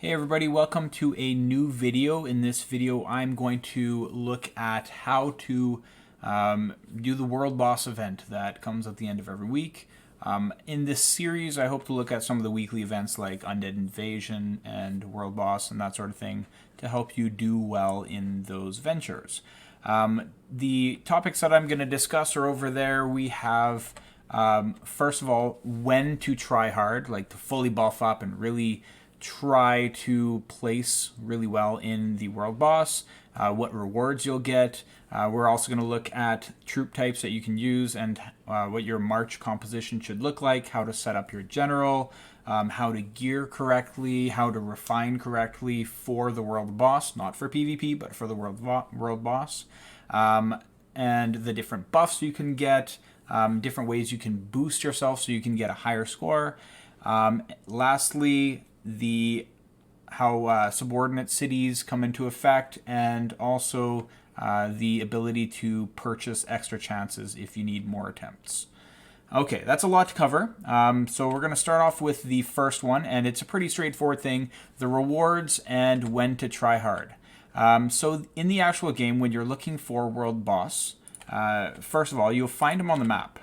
Hey everybody, welcome to a new video. In this video, I'm going to look at how to do the World Boss event that comes at the end of every week. In this series, I hope to look at some of the weekly events like Undead Invasion and World Boss and that sort of thing to help you do well in those ventures. The topics that I'm going to discuss are over there. We have, first of all, when to try hard, like to fully buff up and really try to place really well in the world boss, what rewards you'll get. We're also going to look at troop types that you can use and what your march composition should look like, how to set up your general, how to gear correctly, how to refine correctly for the world boss, not for PvP, but for the world boss, and the different buffs you can get, different ways you can boost yourself so you can get a higher score. Lastly, how subordinate cities come into effect, and also the ability to purchase extra chances if you need more attempts. Okay, that's a lot to cover. So we're going to start off with the first one, and it's a pretty straightforward thing: the rewards and when to try hard. So in the actual game, when you're looking for world boss, first of all, you'll find them on the map.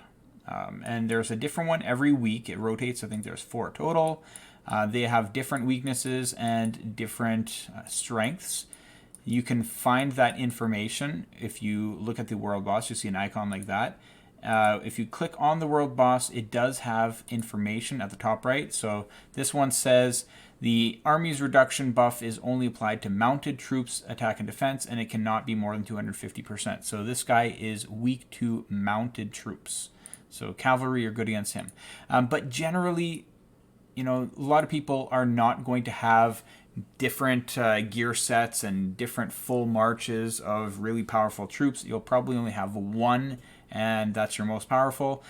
And there's a different one every week. It rotates. I think there's 4 total. They have different weaknesses and different strengths. You can find that information if you look at the world boss. You see an icon like that. If you click on the world boss, it does have information at the top right. So this one says the army's reduction buff is only applied to mounted troops, attack and defense, and it cannot be more than 250%. So this guy is weak to mounted troops. So cavalry are good against him. But generally, a lot of people are not going to have different gear sets and different full marches of really powerful troops. You'll probably only have one, and that's your most powerful.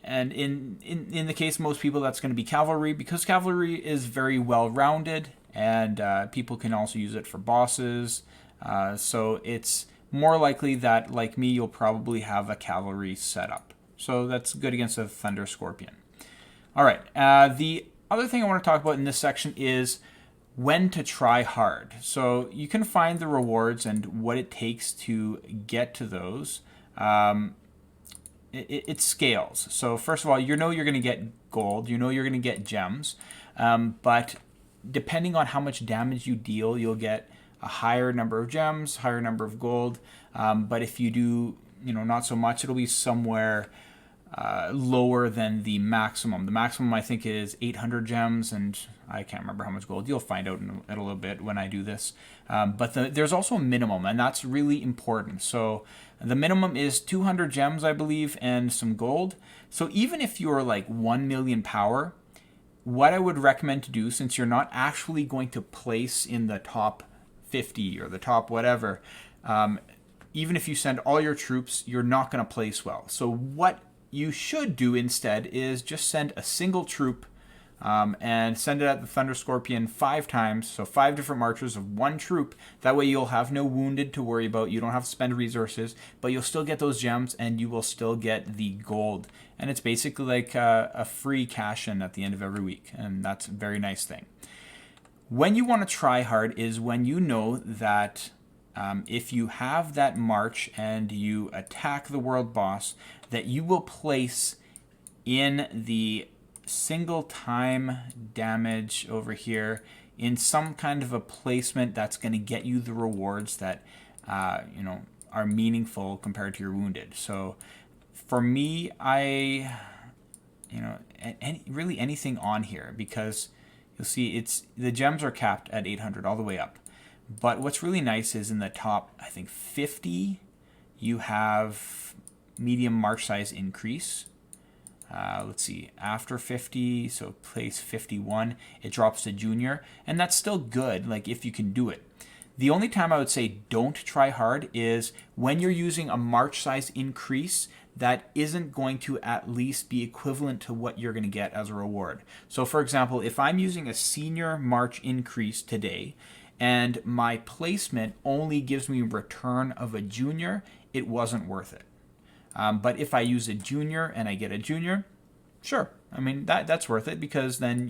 And in the case of most people, that's going to be cavalry, because cavalry is very well-rounded, and people can also use it for bosses. So it's more likely that, like me, you'll probably have a cavalry setup. So that's good against a Thunder Scorpion. All right, the other thing I want to talk about in this section is when to try hard. So you can find the rewards and what it takes to get to those. It scales. So first of all, you're going to get gold. You're going to get gems. But depending on how much damage you deal, you'll get a higher number of gems, higher number of gold. But if you do, not so much, it'll be somewhere lower than the maximum. The maximum, I think, is 800 gems, and I can't remember how much gold. You'll find out in a little bit when I do this. But there's also a minimum, and that's really important. So the minimum is 200 gems, I believe, and some gold. So even if you're like 1 million power, what I would recommend to do, since you're not actually going to place in the top 50 or the top whatever, even if you send all your troops, you're not going to place well. So what you should do instead is just send a single troop and send it at the Thunder Scorpion 5 times, so 5 different marchers of 1 troop. That way you'll have no wounded to worry about. You don't have to spend resources, but you'll still get those gems and you will still get the gold. And it's basically like a free cash-in at the end of every week, and that's a very nice thing. When you want to try hard is when you know that if you have that march and you attack the world boss, that you will place in the single time damage over here in some kind of a placement that's going to get you the rewards that are meaningful compared to your wounded. So for me, really anything on here, because you'll see the gems are capped at 800 all the way up. But what's really nice is in the top, I think 50, you have medium march size increase. Let's see, after 50, so place 51, it drops to junior, and that's still good, like if you can do it. The only time I would say don't try hard is when you're using a march size increase that isn't going to at least be equivalent to what you're going to get as a reward. So for example, if I'm using a senior march increase today, and my placement only gives me a return of a junior, it wasn't worth it. But if I use a junior and I get a junior, sure. I mean, that's worth it, because then,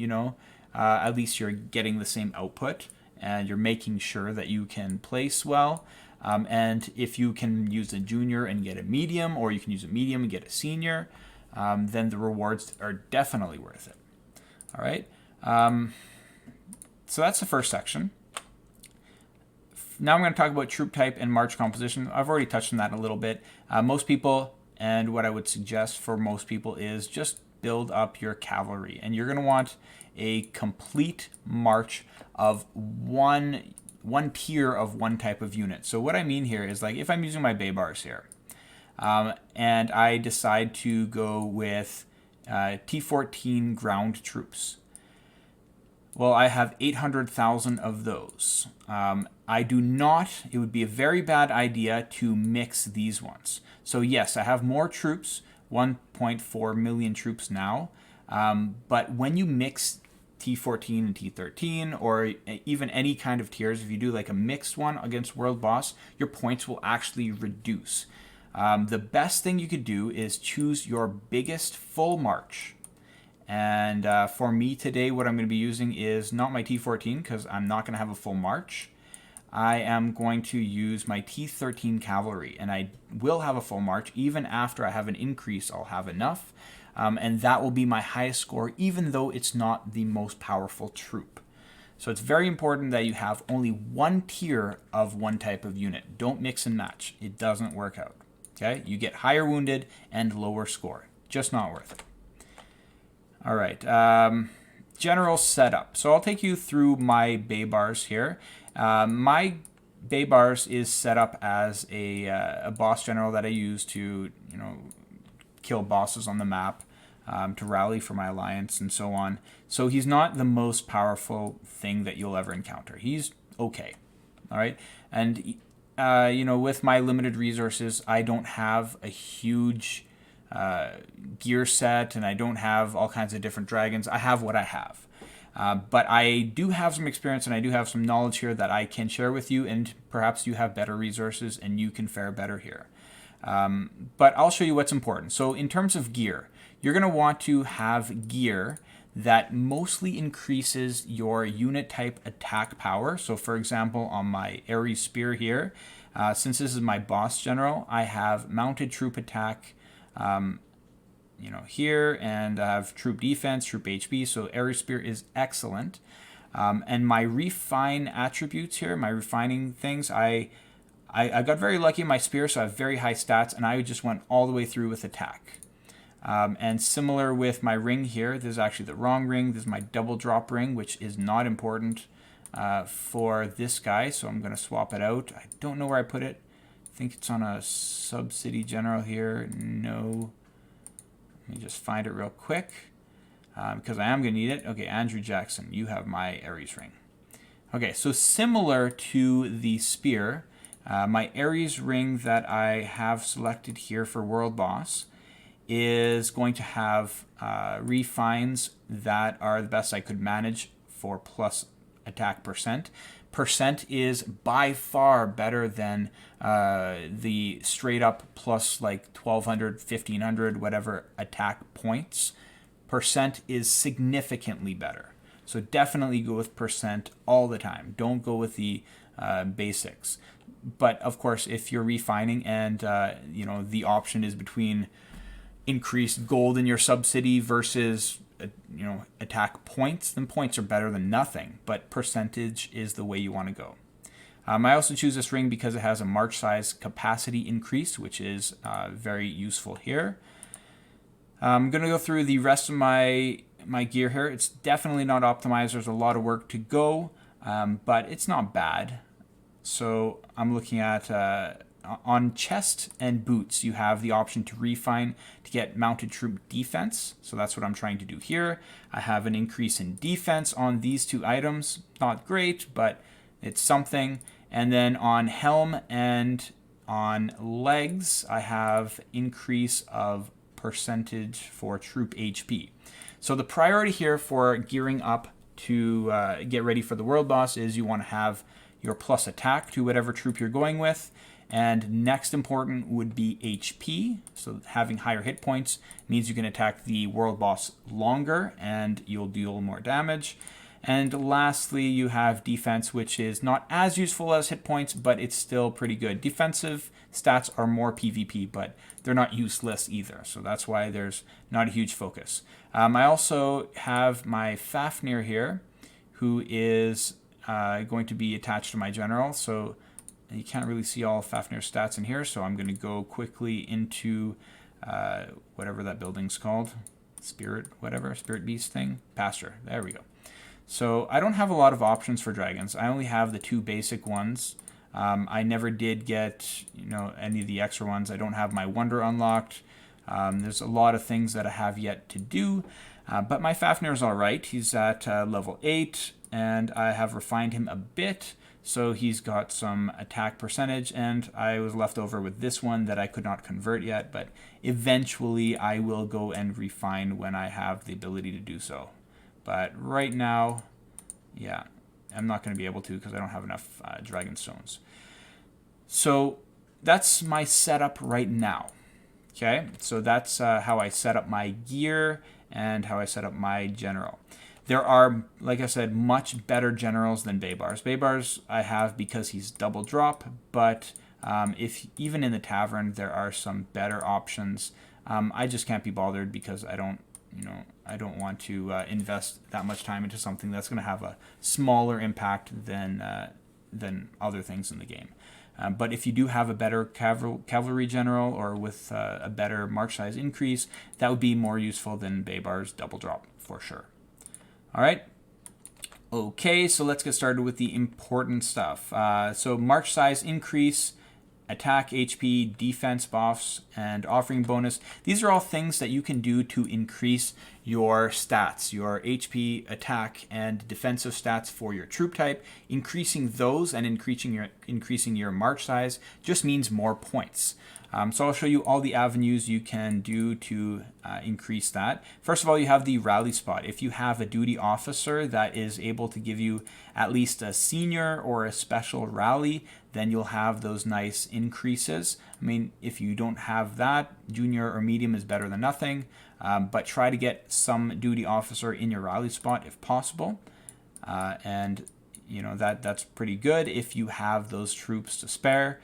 at least you're getting the same output and you're making sure that you can place well. And if you can use a junior and get a medium, or you can use a medium and get a senior, then the rewards are definitely worth it. All right. So that's the first section. Now I'm going to talk about troop type and march composition. I've already touched on that a little bit. Most people, and what I would suggest for most people, is just build up your cavalry. And you're going to want a complete march of one tier of one type of unit. So what I mean here is, like, if I'm using my Baybars here, and I decide to go with T14 ground troops. Well, I have 800,000 of those. I do not, it would be a very bad idea to mix these ones. So yes, I have more troops, 1.4 million troops now, but when you mix T14 and T13, or even any kind of tiers, if you do like a mixed one against World Boss, your points will actually reduce. The best thing you could do is choose your biggest full march. And for me today, what I'm going to be using is not my T14, because I'm not going to have a full march. I am going to use my T13 cavalry, and I will have a full march. Even after I have an increase, I'll have enough. And that will be my highest score, even though it's not the most powerful troop. So it's very important that you have only one tier of one type of unit. Don't mix and match. It doesn't work out. Okay? You get higher wounded and lower score. Just not worth it. All right. General setup. So I'll take you through my Baybars here. My Baybars is set up as a boss general that I use to, kill bosses on the map, to rally for my alliance and so on. So he's not the most powerful thing that you'll ever encounter. He's okay. All right. And, with my limited resources, I don't have a huge gear set, and I don't have all kinds of different dragons. I have what I have. But I do have some experience, and I do have some knowledge here that I can share with you, and perhaps you have better resources and you can fare better here. But I'll show you what's important. So in terms of gear, you're going to want to have gear that mostly increases your unit type attack power. So for example, on my Ares Spear here, since this is my boss general, I have mounted troop attack here, and I have troop defense, troop HP, so Ares Spear is excellent. And my refine attributes here, my refining things, I got very lucky in my spear, so I have very high stats, and I just went all the way through with attack. And similar with my ring here, this is actually the wrong ring. This is my double drop ring, which is not important for this guy, so I'm going to swap it out. I don't know where I put it. I think it's on a sub-city general here. No. Let me just find it real quick, because I am going to need it. Okay, Andrew Jackson, you have my Ares ring. Okay, so similar to the spear, my Ares ring that I have selected here for World Boss is going to have refines that are the best I could manage for plus attack percent. Percent is by far better than the straight up plus like 1200, 1500, whatever attack points. Percent is significantly better. So definitely go with percent all the time. Don't go with the basics. But of course, if you're refining and the option is between increased gold in your sub-city versus attack points, then points are better than nothing, but percentage is the way you want to go. I also choose this ring because it has a march size capacity increase, which is very useful here. I'm going to go through the rest of my gear here. It's definitely not optimized. There's a lot of work to go, but it's not bad. So I'm looking at on chest and boots, you have the option to refine to get mounted troop defense. So that's what I'm trying to do here. I have an increase in defense on these two items. Not great, but it's something. And then on helm and on legs, I have increase of percentage for troop HP. So the priority here for gearing up to get ready for the world boss is you want to have your plus attack to whatever troop you're going with. And next important would be HP. So having higher hit points means you can attack the world boss longer and you'll deal more damage. And lastly, you have defense, which is not as useful as hit points, but it's still pretty good. Defensive stats are more PvP, but they're not useless either. So that's why there's not a huge focus. I also have my Fafnir here, who is going to be attached to my general. So you can't really see all Fafnir's stats in here. So I'm going to go quickly into whatever that building's called. Spirit beast thing. Pasture. There we go. So I don't have a lot of options for dragons. I only have the 2 basic ones. I never did get, any of the extra ones. I don't have my wonder unlocked. There's a lot of things that I have yet to do. But my Fafnir is all right. He's at level 8, and I have refined him a bit. So he's got some attack percentage, and I was left over with this one that I could not convert yet. But eventually I will go and refine when I have the ability to do so. But right now, yeah, I'm not going to be able to because I don't have enough dragon stones. So that's my setup right now. Okay, so that's how I set up my gear and how I set up my general. There are, like I said, much better generals than Babar's. Babar's I have because he's double drop, but if even in the tavern there are some better options. I just can't be bothered because I don't want to invest that much time into something that's going to have a smaller impact than other things in the game. But if you do have a better cavalry general or with a better march size increase, that would be more useful than Babar's double drop for sure. All right. Okay, so let's get started with the important stuff. So march size increase, attack HP, defense buffs, and offering bonus. These are all things that you can do to increase your stats, your HP, attack, and defensive stats for your troop type. Increasing those and increasing your march size just means more points. So I'll show you all the avenues you can do to increase that. First of all, you have the rally spot. If you have a duty officer that is able to give you at least a senior or a special rally, then you'll have those nice increases. I mean, if you don't have that, junior or medium is better than nothing, but try to get some duty officer in your rally spot if possible. And that's pretty good if you have those troops to spare.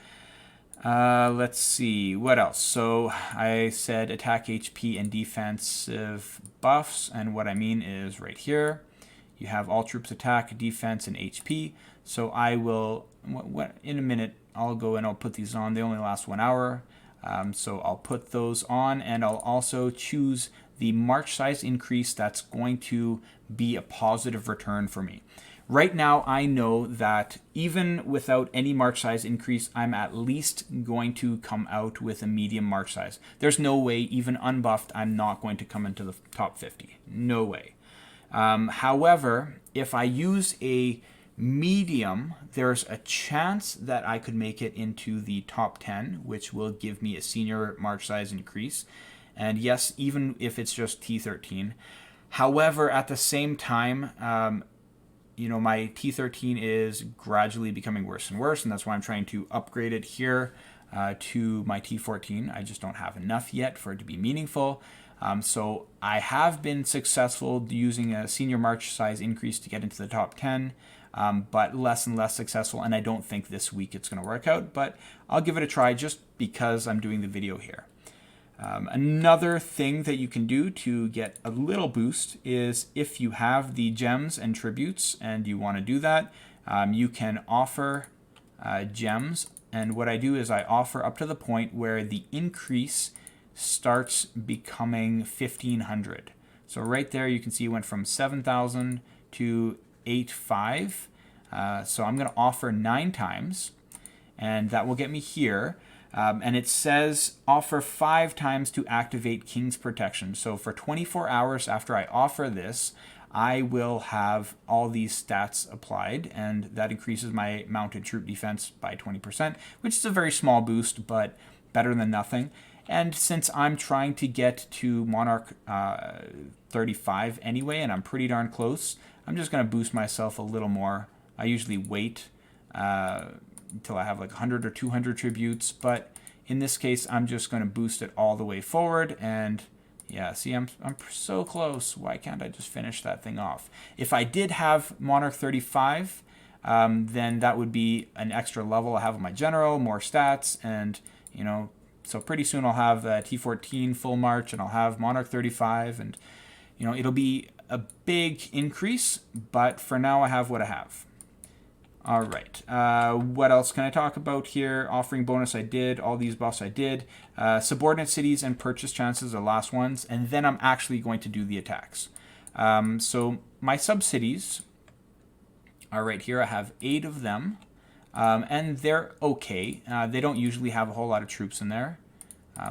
Let's see, what else? So I said attack HP and defensive buffs, and what I mean is right here. You have all troops attack, defense, and HP. So I will, in a minute, I'll go and I'll put these on. They only last 1 hour. So I'll put those on, and I'll also choose the march size increase that's going to be a positive return for me. Right now, I know that even without any march size increase, I'm at least going to come out with a medium march size. There's no way, even unbuffed, I'm not going to come into the top 50. No way. However, if I use a medium, there's a chance that I could make it into the top 10, which will give me a senior march size increase. And yes, even if it's just T13. However, at the same time, my T13 is gradually becoming worse and worse, and that's why I'm trying to upgrade it here to my T14. I just don't have enough yet for it to be meaningful. So I have been successful using a senior march size increase to get into the top 10, but less and less successful, and I don't think this week it's going to work out, but I'll give it a try just because I'm doing the video here. Another thing that you can do to get a little boost is if you have the gems and tributes and you want to do that, you can offer gems. And what I do is I offer up to the point where the increase starts becoming 1,500. So right there you can see it went from 7,000 to 8,500. So I'm going to offer 9 times, and that will get me here. And it says offer 5 times to activate King's Protection. So for 24 hours after I offer this, I will have all these stats applied, and that increases my mounted troop defense by 20%, which is a very small boost, but better than nothing. And since I'm trying to get to Monarch 35 anyway, and I'm pretty darn close, I'm just going to boost myself a little more. I usually wait until I have like 100 or 200 tributes, but in this case I'm just going to boost it all the way forward, and Yeah, see, I'm so close. Why can't I just finish that thing off? If I did have Monarch 35, then that would be an extra level I have on my general, more stats, and, you know, so pretty soon I'll have T14 full march, and I'll have Monarch 35, and, you know, it'll be a big increase, but for now I have what I have. All right. What else can I talk about here? Offering bonus I did. All these buffs I did. Subordinate cities and purchase chances are the last ones. And then I'm actually going to do the attacks. So my sub-cities are right here. I have 8 of them. And they're okay. They don't usually have a whole lot of troops in there.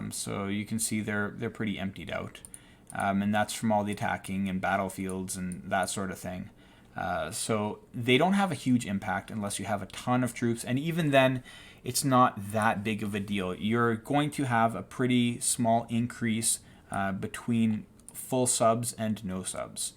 So you can see they're pretty emptied out. And that's from all the attacking and battlefields and that sort of thing. So they don't have a huge impact unless you have a ton of troops. And even then, it's not that big of a deal. You're going to have a pretty small increase between full subs and no subs.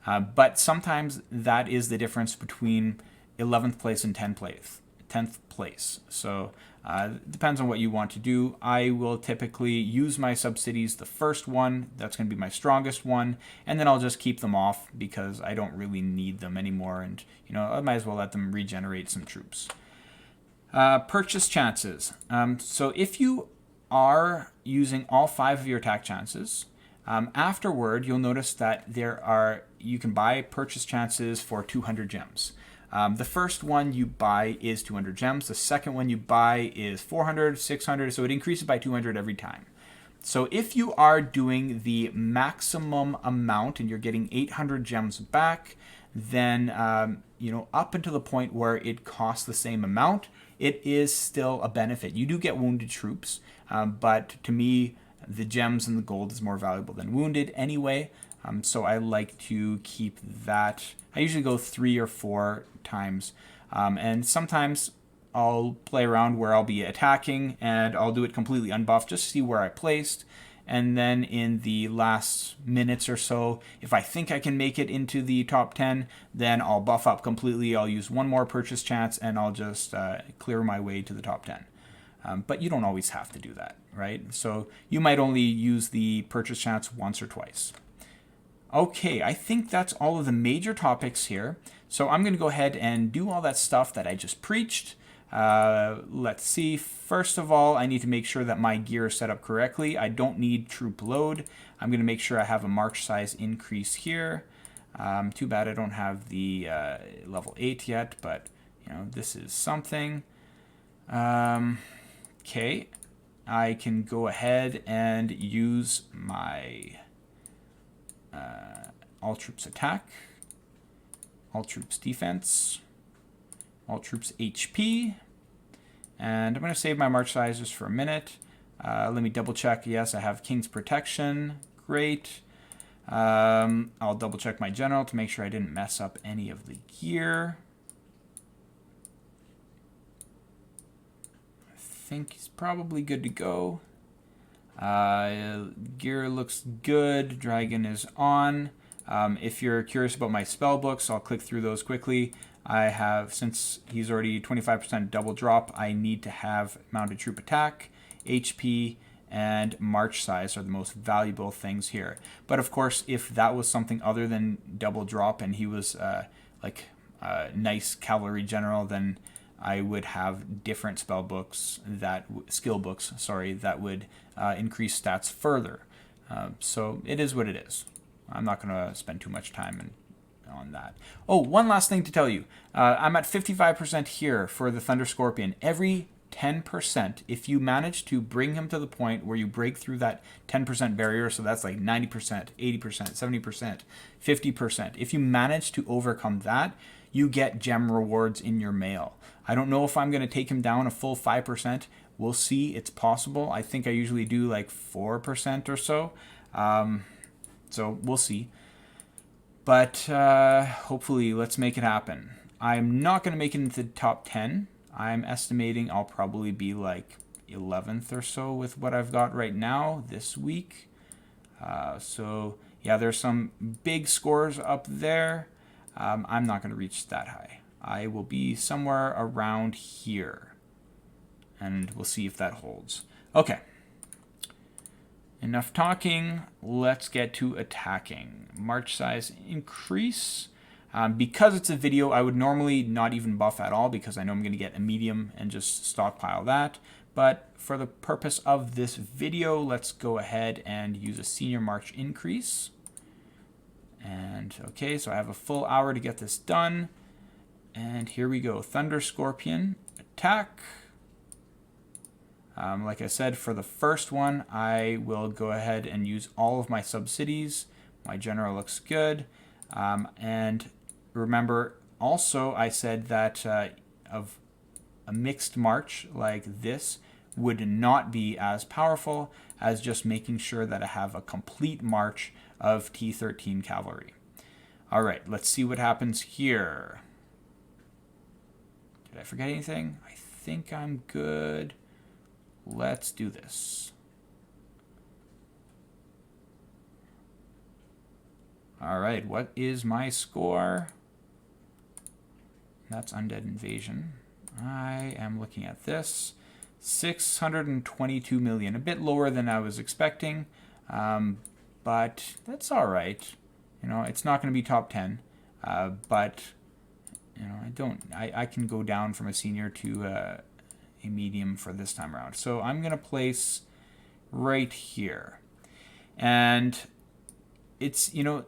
But sometimes that is the difference between 11th place and 10th place. So it depends on what you want to do. I will typically use my subsidies the first one. That's going to be my strongest one. And then I'll just keep them off because I don't really need them anymore. And, you know, I might as well let them regenerate some troops. Purchase chances. So if you are using all 5 of your attack chances, afterward, you'll notice that you can buy purchase chances for 200 gems. The first one you buy is 200 gems. The second one you buy is 400, 600, so it increases by 200 every time. So if you are doing the maximum amount and you're getting 800 gems back, then you know, up until the point where it costs the same amount, it is still a benefit. You do get wounded troops, but to me, the gems and the gold is more valuable than wounded anyway. So I like to keep that. I usually go 3 or 4 times. And sometimes I'll play around where I'll be attacking and I'll do it completely unbuffed just to see where I placed. And then in the last minutes or so, if I think I can make it into the top 10, then I'll buff up completely. I'll use one more purchase chance and I'll just clear my way to the top 10. But you don't always have to do that, right? So you might only use the purchase chance once or twice. Okay, I think that's all of the major topics here. So I'm going to go ahead and do all that stuff that I just preached. Let's see. First of all, I need to make sure that my gear is set up correctly. I don't need troop load. I'm going to make sure I have a march size increase here. Too bad I don't have the level 8 yet, but you know, this is something. Okay, I can go ahead and use my all troops attack, all troops defense, all troops HP, and I'm going to save my march sizes for a minute. Let me double check. Yes, I have King's Protection. Great. I'll double check my general to make sure I didn't mess up any of the gear. I think he's probably good to go. Gear looks good. Dragon is on. If you're curious about my spell books, I'll click through those quickly. I have, since he's already 25% double drop, I need to have mounted troop attack, HP, and march size are the most valuable things here. But of course, if that was something other than double drop and he was like a nice cavalry general, then I would have different spell books skill books, that would increase stats further. So it is what it is. I'm not going to spend too much time on that. Oh, one last thing to tell you. I'm at 55% here for the Thunder Scorpion. Every 10%, if you manage to bring him to the point where you break through that 10% barrier, so that's like 90%, 80%, 70%, 50%. If you manage to overcome that, you get gem rewards in your mail. I don't know if I'm going to take him down a full 5%. We'll see. It's possible. I think I usually do like 4% or so. So we'll see. But hopefully, let's make it happen. I'm not going to make it into the top 10. I'm estimating I'll probably be like 11th or so with what I've got right now this week. So yeah, there's some big scores up there. I'm not going to reach that high. I will be somewhere around here. And we'll see if that holds. Okay. Enough talking. Let's get to attacking. March size increase. Because it's a video, I would normally not even buff at all because I know I'm going to get a medium and just stockpile that. But for the purpose of this video, let's go ahead and use a senior march increase. And okay, so I have a full hour to get this done. And here we go. Thunder Scorpion, attack. Like I said, for the first one, I will go ahead and use all of my sub-cities. My general looks good. And remember, also, I said that of a mixed march like this would not be as powerful as just making sure that I have a complete march of T13 cavalry. All right, let's see what happens here. Did I forget anything? I think I'm good. Let's do this. All right, what is my score? That's Undead Invasion. I am looking at this. 622 million, a bit lower than I was expecting, but that's all right. You know, it's not going to be top 10, but you know, I can go down from a senior to a medium for this time around. So I'm going to place right here, and it's, you know,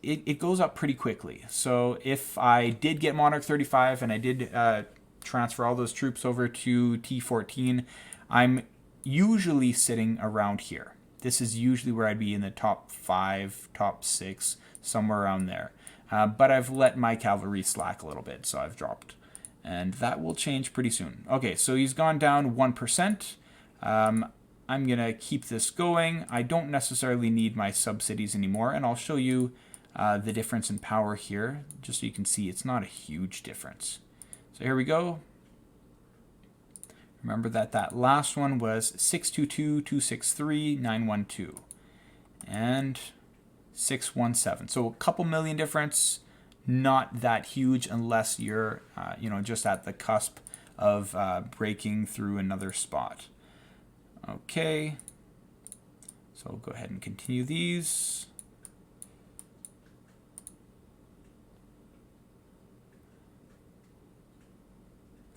it goes up pretty quickly. So if I did get Monarch 35 and I did transfer all those troops over to T14, I'm usually sitting around here. This is usually where I'd be in the top 5, top 6, somewhere around there. But I've let my cavalry slack a little bit, so I've dropped. And that will change pretty soon. Okay, so he's gone down 1%. I'm going to keep this going. I don't necessarily need my sub-cities anymore, and I'll show you the difference in power here, just so you can see it's not a huge difference. So here we go. Remember that last one was 622, 263, 912, and 617. So a couple million difference, not that huge unless you're, you know, just at the cusp of breaking through another spot. Okay, so I'll go ahead and continue these.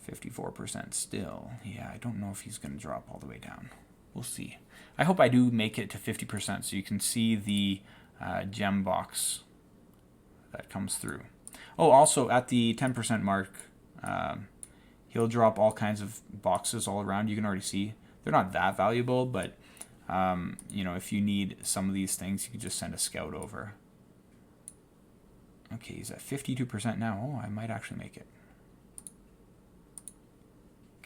54% still. Yeah, I don't know if he's going to drop all the way down. We'll see. I hope I do make it to 50% so you can see the gem box that comes through. Oh, also at the 10% mark, he'll drop all kinds of boxes all around. You can already see they're not that valuable, but you know, if you need some of these things, you can just send a scout over. Okay, he's at 52% now. Oh, I might actually make it.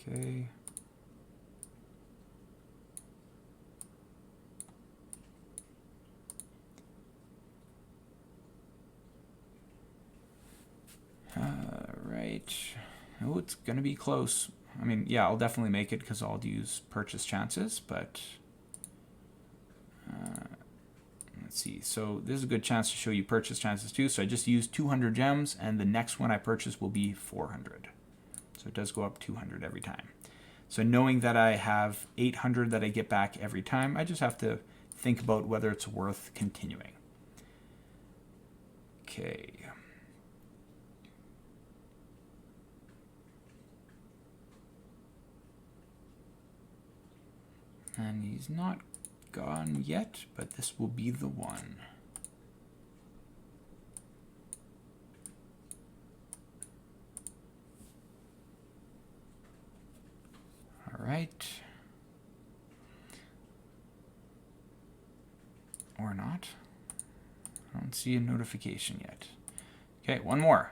Okay. Right. Oh, it's going to be close. I mean, yeah, I'll definitely make it because I'll use purchase chances, but let's see. So this is a good chance to show you purchase chances too. So I just used 200 gems, and the next one I purchase will be 400. So it does go up 200 every time. So knowing that I have 800 that I get back every time, I just have to think about whether it's worth continuing. Okay. And he's not gone yet, but this will be the one. All right. Or not. I don't see a notification yet. Okay, one more.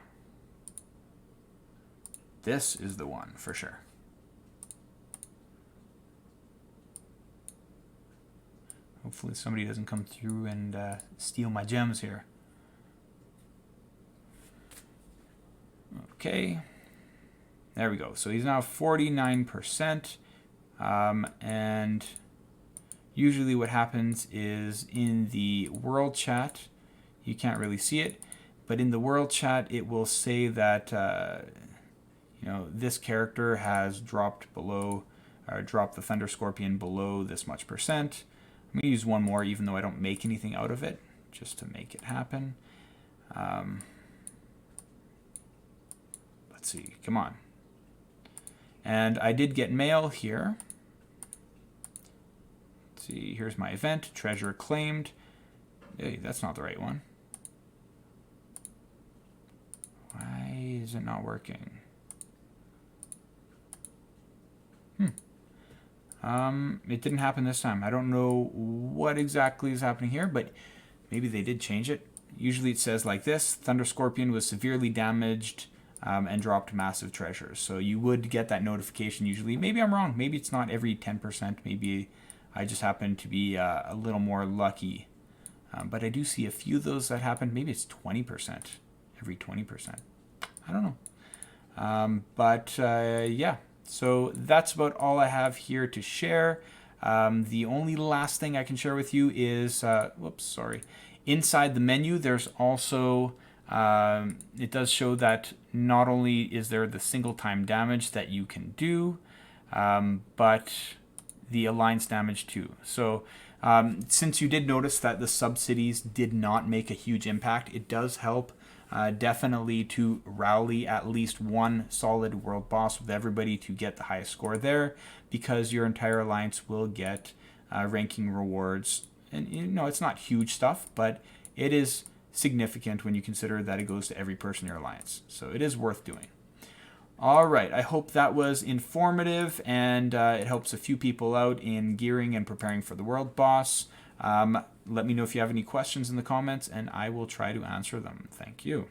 This is the one for sure. Hopefully somebody doesn't come through and steal my gems here. Okay. There we go. So he's now 49%. And usually what happens is in the world chat, you can't really see it, but in the world chat it will say that you know, this character has dropped below, or dropped the Thunder Scorpion below this much percent. I'm going to use one more, even though I don't make anything out of it, just to make it happen. Let's see. Come on. And I did get mail here. Let's see. Here's my event. Treasure claimed. Hey, that's not the right one. Why is it not working? It didn't happen this time. I don't know what exactly is happening here, but maybe they did change it. Usually it says like this: Thunder Scorpion was severely damaged and dropped massive treasures. So you would get that notification usually. Maybe I'm wrong. Maybe it's not every 10%. Maybe I just happen to be a little more lucky. But I do see a few of those that happen. Maybe it's 20%. Every 20%. I don't know. Yeah. So that's about all I have here to share. The only last thing I can share with you is, inside the menu, there's also, it does show that not only is there the single time damage that you can do, but the alliance damage too. So since you did notice that the sub-cities did not make a huge impact, it does help definitely to rally at least one solid world boss with everybody to get the highest score there, because your entire alliance will get ranking rewards. And it's not huge stuff, but it is significant when you consider that it goes to every person in your alliance. So it is worth doing. All right, I hope that was informative and it helps a few people out in gearing and preparing for the world boss. Let me know if you have any questions in the comments, and I will try to answer them. Thank you.